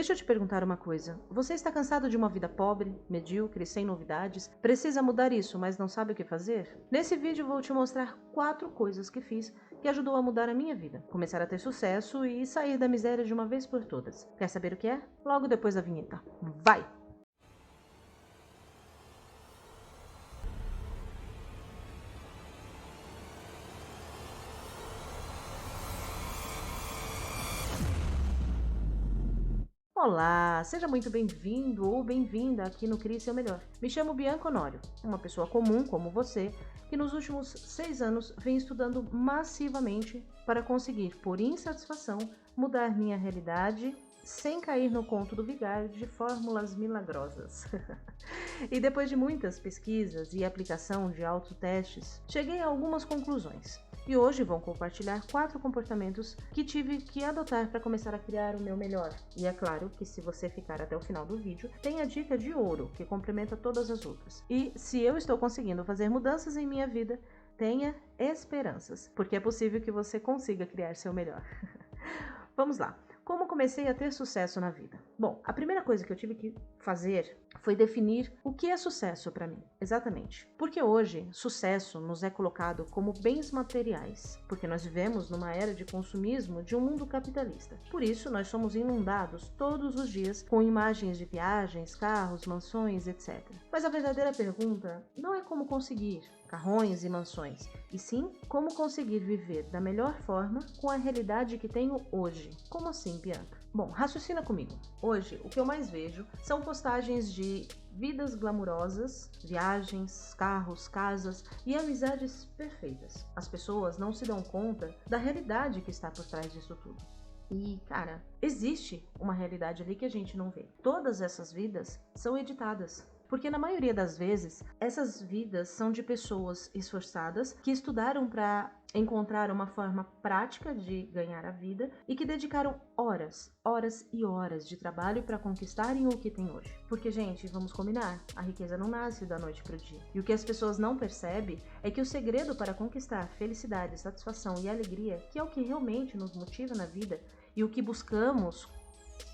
Deixa eu te perguntar uma coisa. Você está cansado de uma vida pobre, medíocre, sem novidades? Precisa mudar isso, mas não sabe o que fazer? Nesse vídeo vou te mostrar 4 coisas que fiz que ajudou a mudar a minha vida, começar a ter sucesso e sair da miséria de uma vez por todas. Quer saber o que é? Logo depois da vinheta. Vai! Olá, seja muito bem-vindo ou bem-vinda aqui no Crie Seu Melhor. Me chamo Bianca Honório, uma pessoa comum como você, que nos últimos 6 anos vem estudando massivamente para conseguir, por insatisfação, mudar minha realidade sem cair no conto do vigário de fórmulas milagrosas. E depois de muitas pesquisas e aplicação de autotestes, cheguei a algumas conclusões. E hoje vou compartilhar 4 comportamentos que tive que adotar para começar a criar o meu melhor. E é claro que se você ficar até o final do vídeo, tem a dica de ouro que complementa todas as outras. E se eu estou conseguindo fazer mudanças em minha vida, tenha esperanças, porque é possível que você consiga criar seu melhor. Vamos lá. Como comecei a ter sucesso na vida? Bom, a primeira coisa que eu tive que fazer foi definir o que é sucesso para mim, exatamente. Porque hoje, sucesso nos é colocado como bens materiais, porque nós vivemos numa era de consumismo de um mundo capitalista. Por isso, nós somos inundados todos os dias com imagens de viagens, carros, mansões, etc. Mas a verdadeira pergunta não é como conseguir carrões e mansões, e sim como conseguir viver da melhor forma com a realidade que tenho hoje. Como assim, Bianca? Bom, raciocina comigo. Hoje, o que eu mais vejo são postagens de vidas glamurosas, viagens, carros, casas e amizades perfeitas. As pessoas não se dão conta da realidade que está por trás disso tudo. E, cara, existe uma realidade ali que a gente não vê. Todas essas vidas são editadas. Porque na maioria das vezes, essas vidas são de pessoas esforçadas que estudaram para encontrar uma forma prática de ganhar a vida e que dedicaram horas, horas e horas de trabalho para conquistarem o que tem hoje. Porque, gente, vamos combinar, a riqueza não nasce da noite para o dia. E o que as pessoas não percebem é que o segredo para conquistar felicidade, satisfação e alegria, que é o que realmente nos motiva na vida e o que buscamos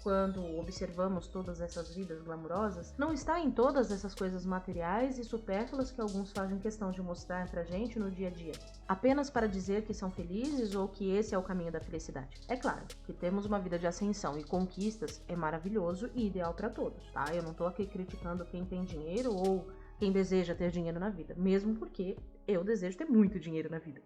quando observamos todas essas vidas glamourosas, não está em todas essas coisas materiais e supérfluas que alguns fazem questão de mostrar pra gente no dia a dia, apenas para dizer que são felizes ou que esse é o caminho da felicidade. É claro que temos uma vida de ascensão e conquistas é maravilhoso e ideal para todos, tá? Eu não tô aqui criticando quem tem dinheiro ou quem deseja ter dinheiro na vida, mesmo porque eu desejo ter muito dinheiro na vida.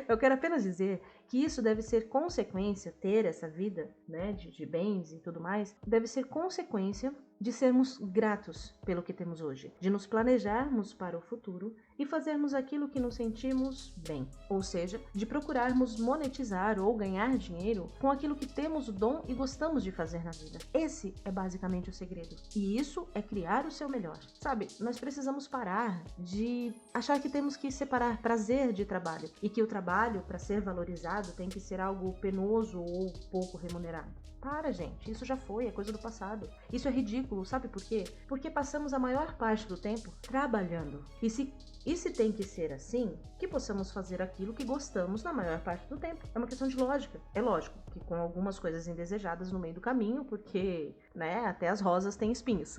Eu quero apenas dizer que isso deve ser consequência, ter essa vida, né, de bens e tudo mais, deve ser consequência de sermos gratos pelo que temos hoje, de nos planejarmos para o futuro e fazermos aquilo que nos sentimos bem, ou seja, de procurarmos monetizar ou ganhar dinheiro com aquilo que temos o dom e gostamos de fazer na vida. Esse é basicamente o segredo, e isso é criar o seu melhor. Sabe, nós precisamos parar de achar que temos que separar prazer de trabalho e que o trabalho, para ser valorizado, tem que ser algo penoso ou pouco remunerado. Para, gente, isso já foi, é coisa do passado. Isso é ridículo, sabe por quê? Porque passamos a maior parte do tempo trabalhando. E se tem que ser assim, que possamos fazer aquilo que gostamos na maior parte do tempo. É uma questão de lógica. É lógico que com algumas coisas indesejadas no meio do caminho, porque, né, até as rosas têm espinhos.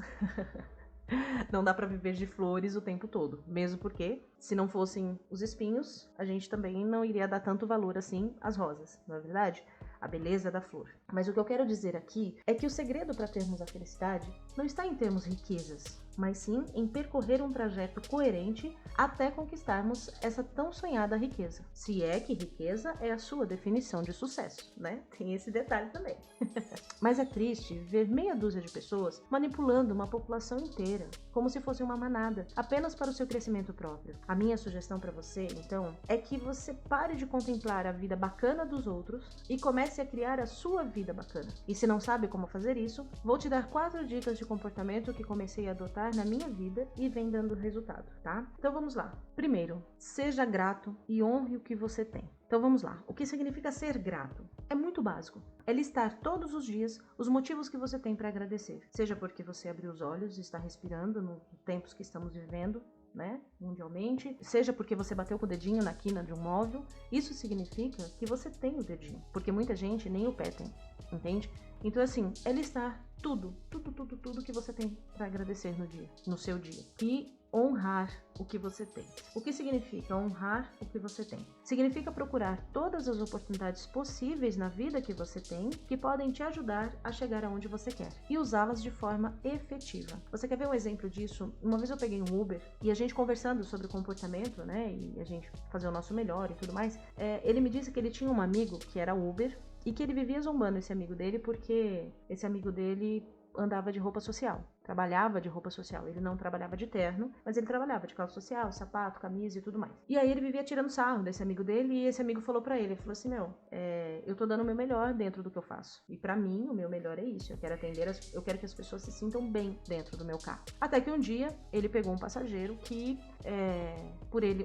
Não dá pra viver de flores o tempo todo, mesmo porque, se não fossem os espinhos, a gente também não iria dar tanto valor assim às rosas, não é verdade? A beleza da flor. Mas o que eu quero dizer aqui é que o segredo para termos a felicidade não está em termos riquezas, mas sim em percorrer um trajeto coerente até conquistarmos essa tão sonhada riqueza. Se é que riqueza é a sua definição de sucesso, né? Tem esse detalhe também. Mas é triste ver meia dúzia de pessoas manipulando uma população inteira, como se fosse uma manada, apenas para o seu crescimento próprio. A minha sugestão para você, então, é que você pare de contemplar a vida bacana dos outros e comece a criar a sua vida bacana. E se não sabe como fazer isso, vou te dar 4 dicas de comportamento que comecei a adotar na minha vida e vem dando resultado, tá? Então vamos lá. Primeiro, seja grato e honre o que você tem. Então vamos lá. O que significa ser grato? É muito básico. É listar todos os dias os motivos que você tem para agradecer. Seja porque você abriu os olhos e está respirando nos tempos que estamos vivendo, né, mundialmente, seja porque você bateu com o dedinho na quina de um móvel, isso significa que você tem o dedinho, porque muita gente nem o pé tem, entende? Então, assim, é listar tudo que você tem para agradecer no dia, no seu dia. E honrar o que você tem. O que significa honrar o que você tem? Significa procurar todas as oportunidades possíveis na vida que você tem que podem te ajudar a chegar aonde você quer e usá-las de forma efetiva. Você quer ver um exemplo disso? Uma vez eu peguei um Uber e a gente conversando sobre comportamento, né, e a gente fazer o nosso melhor e tudo mais, ele me disse que ele tinha um amigo que era Uber e que ele vivia zombando esse amigo dele porque esse amigo dele andava de roupa social, trabalhava de roupa social. Ele não trabalhava de terno, mas ele trabalhava de calça social, sapato, camisa e tudo mais. E aí ele vivia tirando sarro desse amigo dele e esse amigo falou pra ele, ele falou assim, eu tô dando o meu melhor dentro do que eu faço. E pra mim, o meu melhor é isso. Eu quero atender, eu quero que as pessoas se sintam bem dentro do meu carro. Até que um dia, ele pegou um passageiro que,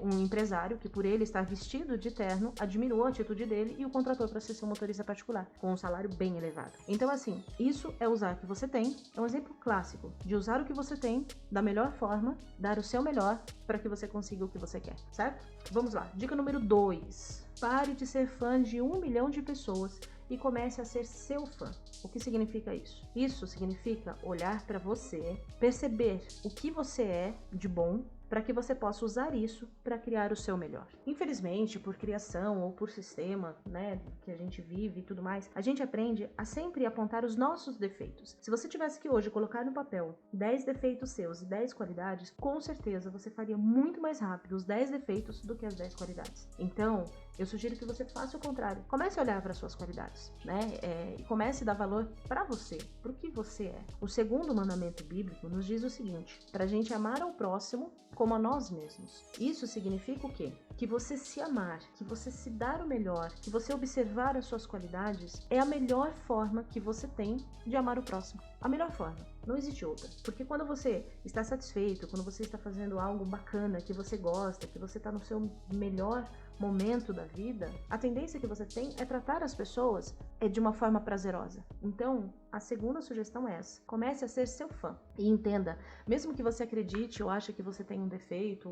um empresário, que por ele estar vestido de terno, admirou a atitude dele e o contratou para ser seu motorista particular, com um salário bem elevado. Então, assim, isso é usar o que você tem, é um exemplo clássico de usar o que você tem da melhor forma, dar o seu melhor para que você consiga o que você quer, certo? Vamos lá. Dica número 2. Pare de ser fã de 1 milhão de pessoas e comece a ser seu fã. O que significa isso? Isso significa olhar para você, perceber o que você é de bom, para que você possa usar isso para criar o seu melhor. Infelizmente, por criação ou por sistema, né, que a gente vive e tudo mais, a gente aprende a sempre apontar os nossos defeitos. Se você tivesse que hoje colocar no papel 10 defeitos seus e 10 qualidades, com certeza você faria muito mais rápido os 10 defeitos do que as 10 qualidades. Então, eu sugiro que você faça o contrário. Comece a olhar para suas qualidades, né? E comece a dar valor para você, para o que você é. O segundo mandamento bíblico nos diz o seguinte: para a gente amar ao próximo como a nós mesmos. Isso significa o quê? Que você se amar, que você se dar o melhor, que você observar as suas qualidades é a melhor forma que você tem de amar o próximo. A melhor forma. Não existe outra. Porque quando você está satisfeito, quando você está fazendo algo bacana, que você gosta, que você está no seu melhor momento da vida, a tendência que você tem é tratar as pessoas de uma forma prazerosa. Então, a segunda sugestão é essa. Comece a ser seu fã. E entenda, mesmo que você acredite ou ache que você tem um defeito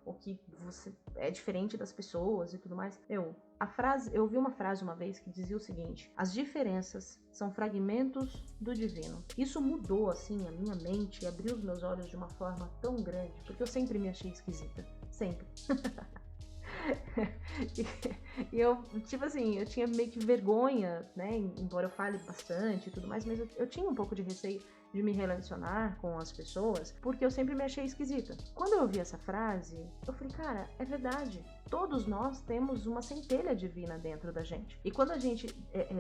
ou que você é diferente das pessoas e tudo mais, eu ouvi uma frase uma vez que dizia o seguinte: as diferenças são fragmentos do divino. Isso mudou, assim, a minha mente e abriu os meus olhos de uma forma tão grande, porque eu sempre me achei esquisita. Sempre. E eu, tipo assim, eu tinha meio que vergonha, né, embora eu fale bastante e tudo mais, mas eu tinha um pouco de receio de me relacionar com as pessoas, porque eu sempre me achei esquisita. Quando eu ouvi essa frase, eu falei, cara, é verdade. Todos nós temos uma centelha divina dentro da gente. E quando a gente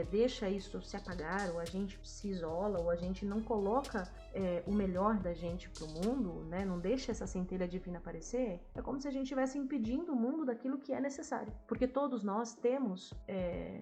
deixa isso se apagar, ou a gente se isola, ou a gente não coloca o melhor da gente pro mundo, né, não deixa essa centelha divina aparecer, é como se a gente estivesse impedindo o mundo daquilo que é necessário. Porque todos nós temos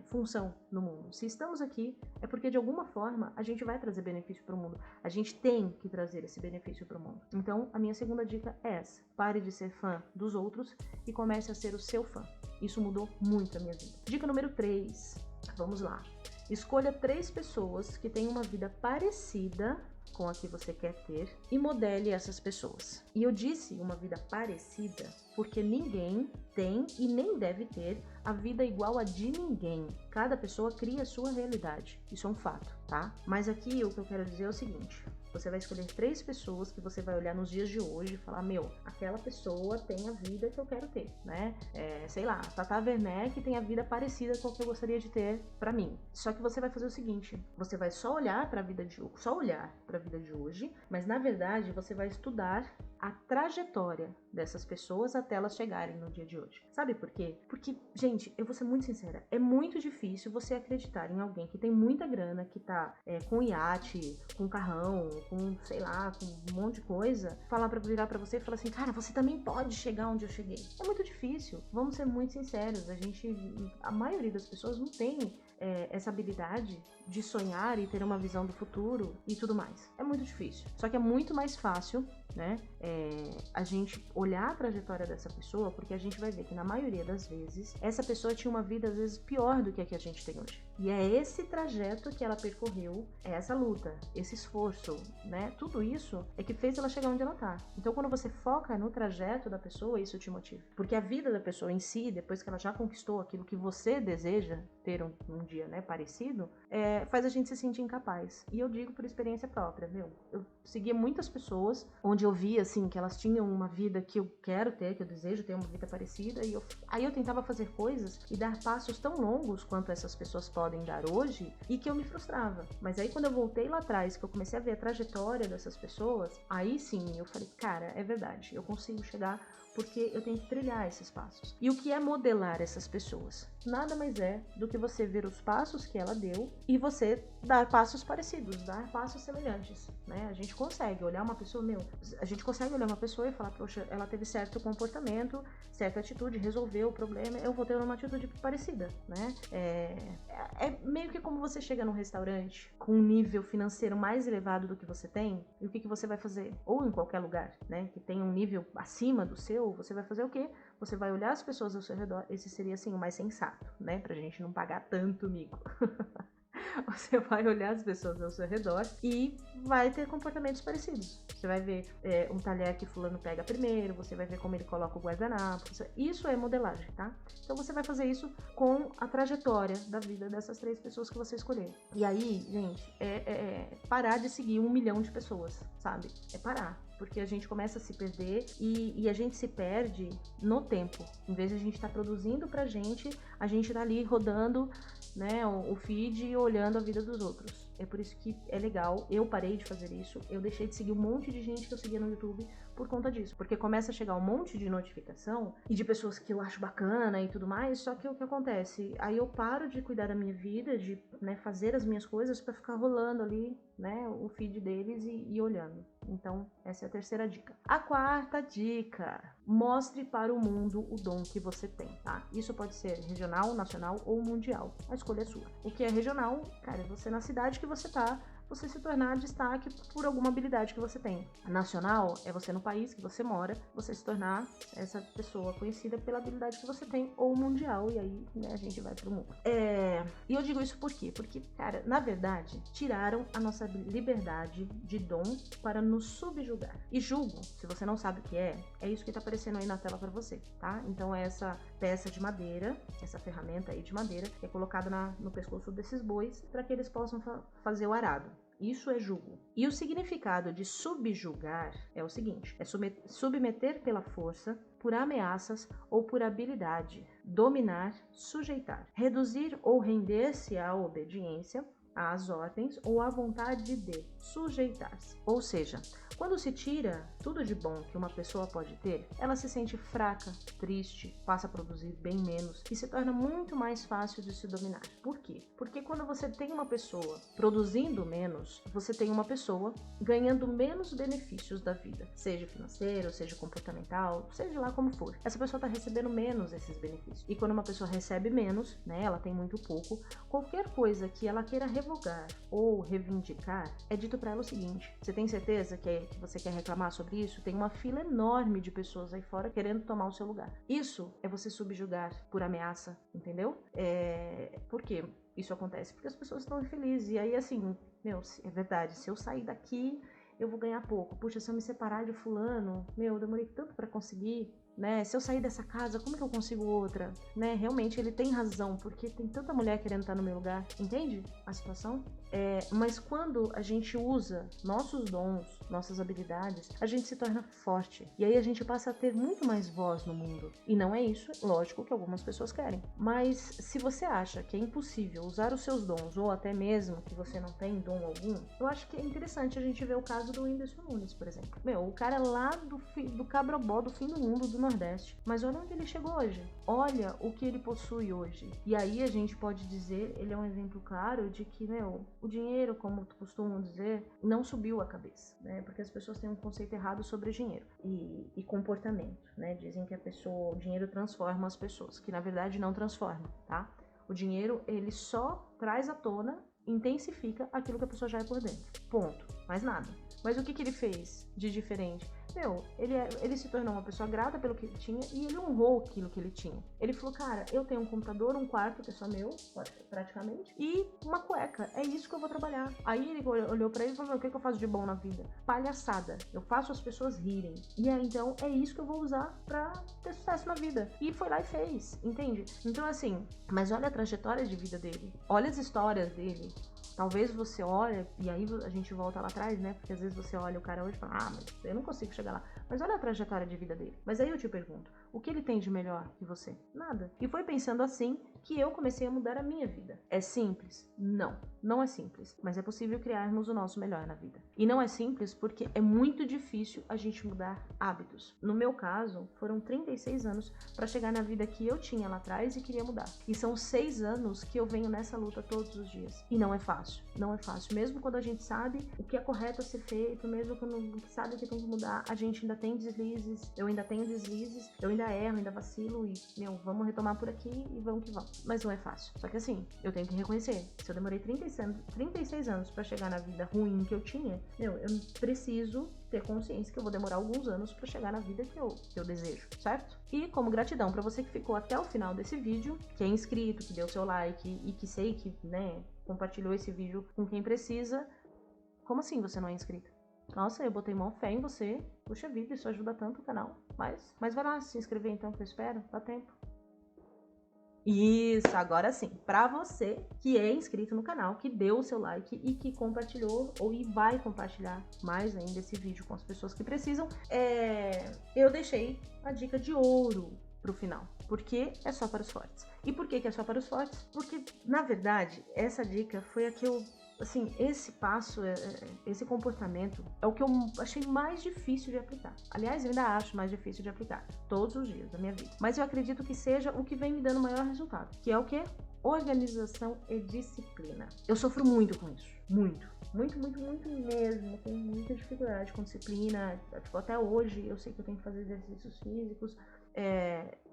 função no mundo. Se estamos aqui, é porque de alguma forma a gente vai trazer benefício pro mundo. A gente tem que trazer esse benefício pro mundo. Então, a minha segunda dica é essa. Pare de ser fã dos outros e comece a ser o seu fã. Isso mudou muito a minha vida. Dica número 3. Vamos lá. Escolha 3 pessoas que têm uma vida parecida com a que você quer ter e modele essas pessoas. E eu disse uma vida parecida porque ninguém tem e nem deve ter a vida igual a de ninguém. Cada pessoa cria a sua realidade. Isso é um fato, tá? Mas aqui o que eu quero dizer é o seguinte: você vai escolher 3 pessoas que você vai olhar nos dias de hoje e falar, aquela pessoa tem a vida que eu quero ter, né? Sei lá, Tata Werneck tem a vida parecida com a que eu gostaria de ter pra mim. Só que você vai fazer o seguinte: você vai só olhar pra vida de hoje, mas na verdade você vai estudar a trajetória dessas pessoas até elas chegarem no dia de hoje. Sabe por quê? Porque, gente, eu vou ser muito sincera, é muito difícil você acreditar em alguém que tem muita grana, que tá com iate, com carrão, com, sei lá, com um monte de coisa, virar pra você e falar assim, cara, você também pode chegar onde eu cheguei. É muito difícil, vamos ser muito sinceros, a maioria das pessoas não tem essa habilidade de sonhar e ter uma visão do futuro e tudo mais. É muito difícil. Só que é muito mais fácil, né, a gente olhar a trajetória dessa pessoa, porque a gente vai ver que na maioria das vezes essa pessoa tinha uma vida às vezes pior do que a gente tem hoje. E é esse trajeto que ela percorreu, é essa luta, esse esforço, né? Tudo isso é que fez ela chegar onde ela tá. Então, quando você foca no trajeto da pessoa, isso te motiva. Porque a vida da pessoa em si, depois que ela já conquistou aquilo que você deseja ter um dia, né, parecido, faz a gente se sentir incapaz. E eu digo por experiência própria, eu seguia muitas pessoas onde eu via, assim, que elas tinham uma vida que eu quero ter, que eu desejo ter uma vida parecida, e aí eu tentava fazer coisas e dar passos tão longos quanto essas pessoas podem dar hoje, e que eu me frustrava. Mas aí quando eu voltei lá atrás, que eu comecei a ver a trajetória dessas pessoas, aí sim eu falei, cara, é verdade, eu consigo chegar porque eu tenho que trilhar esses passos. E o que é modelar essas pessoas? Nada mais é do que você ver os passos que ela deu e você dar passos parecidos, dar passos semelhantes, né? A gente consegue olhar uma pessoa, a gente consegue olhar uma pessoa e falar, poxa, ela teve certo comportamento, certa atitude, resolveu o problema, eu vou ter uma atitude parecida, né? É meio que como você chega num restaurante com um nível financeiro mais elevado do que você tem, e o que você vai fazer? Ou em qualquer lugar, né, que tem um nível acima do seu, você vai fazer o quê? Você vai olhar as pessoas ao seu redor, esse seria assim o mais sensato, né, pra gente não pagar tanto mico. Você vai olhar as pessoas ao seu redor e vai ter comportamentos parecidos. Você vai ver um talher que fulano pega primeiro, você vai ver como ele coloca o guardanapo. Isso é modelagem, tá? Então você vai fazer isso com a trajetória da vida dessas 3 pessoas que você escolher. E aí, gente, parar de seguir 1 milhão de pessoas, sabe? É parar. Porque a gente começa a se perder e a gente se perde no tempo. Em vez de a gente estar produzindo pra gente, a gente tá ali rodando, né, o feed e olhando a vida dos outros. É por isso que é legal. Eu parei de fazer isso. Eu deixei de seguir um monte de gente que eu seguia no YouTube por conta disso. Porque começa a chegar um monte de notificação e de pessoas que eu acho bacana e tudo mais. Só que o que acontece? Aí eu paro de cuidar da minha vida, de, né, fazer as minhas coisas pra ficar rolando ali, né, o feed deles e olhando. Então, essa é a terceira dica. A quarta dica: mostre para o mundo o dom que você tem, tá? Isso pode ser regional, nacional ou mundial. A escolha é sua. O que é regional, cara, é você na cidade que você tá, você se tornar destaque por alguma habilidade que você tem. Nacional é você no país que você mora, você se tornar essa pessoa conhecida pela habilidade que você tem, ou mundial, e aí, né, a gente vai pro mundo. E eu digo isso por quê? Porque, cara, na verdade, tiraram a nossa liberdade de dom para nos subjugar. E julgo, se você não sabe o que é isso que tá aparecendo aí na tela para você, tá? Então é essa peça de madeira, essa ferramenta aí de madeira, que é colocada no pescoço desses bois para que eles possam fazer o arado. Isso é jugo. E o significado de subjugar é o seguinte: é submeter pela força, por ameaças ou por habilidade, dominar, sujeitar, reduzir ou render-se à obediência, às ordens ou à vontade de sujeitar-se. Ou seja, quando se tira tudo de bom que uma pessoa pode ter, ela se sente fraca, triste, passa a produzir bem menos e se torna muito mais fácil de se dominar. Por quê? Porque quando você tem uma pessoa produzindo menos, você tem uma pessoa ganhando menos benefícios da vida, seja financeiro, seja comportamental, seja lá como for. Essa pessoa está recebendo menos esses benefícios. E quando uma pessoa recebe menos, né, ela tem muito pouco, qualquer coisa que ela queira revogar ou reivindicar, é dito para ela o seguinte: você tem certeza que você quer reclamar sobre isso? Tem uma fila enorme de pessoas aí fora querendo tomar o seu lugar. Isso é você subjugar por ameaça, entendeu? Por quê? Isso acontece porque as pessoas estão infelizes. E aí, assim, é verdade, se eu sair daqui, eu vou ganhar pouco. Puxa, se eu me separar de fulano, eu demorei tanto para conseguir, né? Se eu sair dessa casa, como que eu consigo outra? Né? Realmente ele tem razão, porque tem tanta mulher querendo estar no meu lugar. Entende a situação? Mas quando a gente usa nossos dons, nossas habilidades, a gente se torna forte. E aí a gente passa a ter muito mais voz no mundo. E não é isso, lógico, que algumas pessoas querem. Mas se você acha que é impossível usar os seus dons, ou até mesmo que você não tem dom algum, eu acho que é interessante a gente ver o caso do Whindersson Nunes, por exemplo. O cara lá do Cabrobó, do fim do mundo, do Nordeste. Mas olha onde ele chegou hoje. Olha o que ele possui hoje. E aí a gente pode dizer, ele é um exemplo claro de que, o dinheiro, como costumam dizer, não subiu a cabeça, né? Porque as pessoas têm um conceito errado sobre dinheiro e comportamento, né? Dizem que o dinheiro transforma as pessoas, que na verdade não transforma, tá? O dinheiro, ele só traz à tona, intensifica aquilo que a pessoa já é por dentro. Ponto. mais nada. Mas o que ele fez de diferente? Ele se tornou uma pessoa grata pelo que ele tinha e ele honrou aquilo que ele tinha. Ele falou, cara, eu tenho um computador, um quarto que é só meu, praticamente, e uma cueca, é isso que eu vou trabalhar. Aí ele olhou pra ele e falou, o que eu faço de bom na vida? Palhaçada, eu faço as pessoas rirem. E aí, então, é isso que eu vou usar pra ter sucesso na vida. E foi lá e fez, entende? Então, assim, mas olha a trajetória de vida dele, olha as histórias dele. Talvez você olhe, e aí a gente volta lá atrás, né? Porque às vezes você olha o cara hoje e fala, mas eu não consigo chegar lá. Mas olha a trajetória de vida dele. Mas aí eu te pergunto, o que ele tem de melhor que você? Nada. E foi pensando assim que eu comecei a mudar a minha vida. É simples? Não, não é simples. Mas é possível criarmos o nosso melhor na vida. E não é simples porque é muito difícil a gente mudar hábitos. No meu caso, foram 36 anos para chegar na vida que eu tinha lá atrás e queria mudar. E são 6 anos que eu venho nessa luta todos os dias. E não é fácil. Não é fácil. Mesmo quando a gente sabe o que é correto a ser feito, mesmo quando sabe que tem que mudar, a gente ainda tem deslizes, eu ainda tenho deslizes, eu ainda erro, ainda vacilo e, vamos retomar por aqui e vamos que vamos. Mas não é fácil. Só que assim, eu tenho que reconhecer, se eu demorei 36 anos pra chegar na vida ruim que eu tinha, eu preciso ter consciência que eu vou demorar alguns anos pra chegar na vida que eu desejo, certo? E como gratidão pra você que ficou até o final desse vídeo, que é inscrito, que deu seu like e que sei que, compartilhou esse vídeo com quem precisa. Como assim você não é inscrito? Nossa, eu botei mó fé em você. Puxa vida, isso ajuda tanto o canal. Mas vai lá se inscrever então, que eu espero. Dá tempo. Isso, agora sim. Pra você que é inscrito no canal, que deu o seu like e que compartilhou e vai compartilhar mais ainda esse vídeo com as pessoas que precisam, eu deixei a dica de ouro pro final. Porque é só para os fortes. E por que é só para os fortes? Porque, na verdade, essa dica foi a que eu... Assim, esse passo, esse comportamento é o que eu achei mais difícil de aplicar. Aliás, eu ainda acho mais difícil de aplicar todos os dias da minha vida. Mas eu acredito que seja o que vem me dando o maior resultado. Que é o quê? Organização e disciplina. Eu sofro muito com isso. Muito mesmo. Tenho muita dificuldade com disciplina. Tipo, até hoje eu sei que eu tenho que fazer exercícios físicos.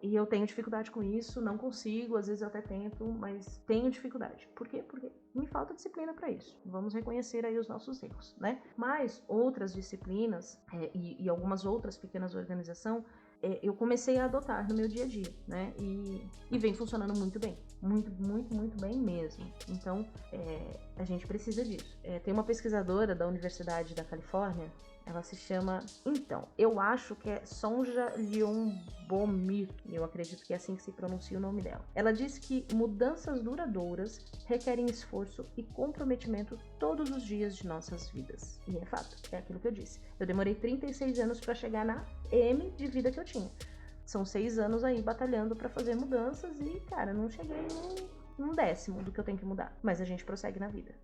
E eu tenho dificuldade com isso, não consigo, às vezes eu até tento, mas tenho dificuldade. Por quê? Porque me falta disciplina para isso. Vamos reconhecer aí os nossos erros, né? Mas outras disciplinas e algumas outras pequenas organizações eu comecei a adotar no meu dia a dia, né? E vem funcionando muito bem. Muito bem mesmo. Então, a gente precisa disso. Tem uma pesquisadora da Universidade da Califórnia, ela se chama... Então, eu acho que é Sonja Lyonbomir. Eu acredito que é assim que se pronuncia o nome dela. Ela diz que mudanças duradouras requerem esforço e comprometimento todos os dias de nossas vidas. E é fato, é aquilo que eu disse. Eu demorei 36 anos para chegar na M de vida que eu tinha. São 6 anos aí batalhando para fazer mudanças e, cara, não cheguei num décimo do que eu tenho que mudar. Mas a gente prossegue na vida.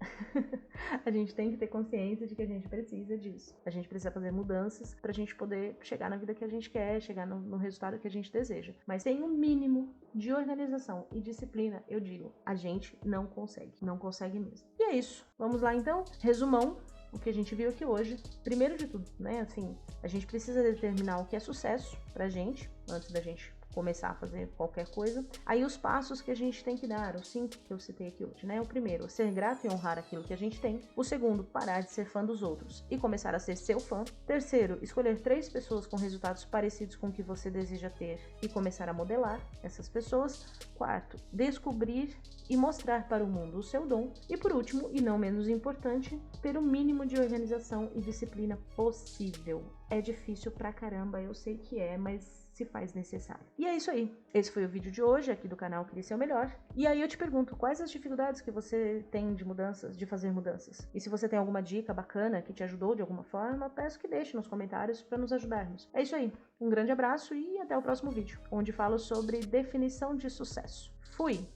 A gente tem que ter consciência de que a gente precisa disso. A gente precisa fazer mudanças pra gente poder chegar na vida que a gente quer, chegar no resultado que a gente deseja. Mas sem um mínimo de organização e disciplina, eu digo, a gente não consegue. Não consegue mesmo. E é isso. Vamos lá então. Resumão. O que a gente viu aqui hoje, primeiro de tudo, né, assim, a gente precisa determinar o que é sucesso pra gente, antes da gente começar a fazer qualquer coisa. Aí os passos que a gente tem que dar, os 5 que eu citei aqui hoje, né? O primeiro, ser grato e honrar aquilo que a gente tem. O segundo, parar de ser fã dos outros e começar a ser seu fã. Terceiro, escolher 3 pessoas com resultados parecidos com o que você deseja ter e começar a modelar essas pessoas. Quarto, descobrir e mostrar para o mundo o seu dom. E por último, e não menos importante, ter o mínimo de organização e disciplina possível. É difícil pra caramba, eu sei que é, mas se faz necessário. E é isso aí. Esse foi o vídeo de hoje aqui do canal Crie Seu Melhor. E aí eu te pergunto, quais as dificuldades que você tem de mudanças, de fazer mudanças? E se você tem alguma dica bacana que te ajudou de alguma forma, peço que deixe nos comentários para nos ajudarmos. É isso aí. Um grande abraço e até o próximo vídeo, onde falo sobre definição de sucesso. Fui!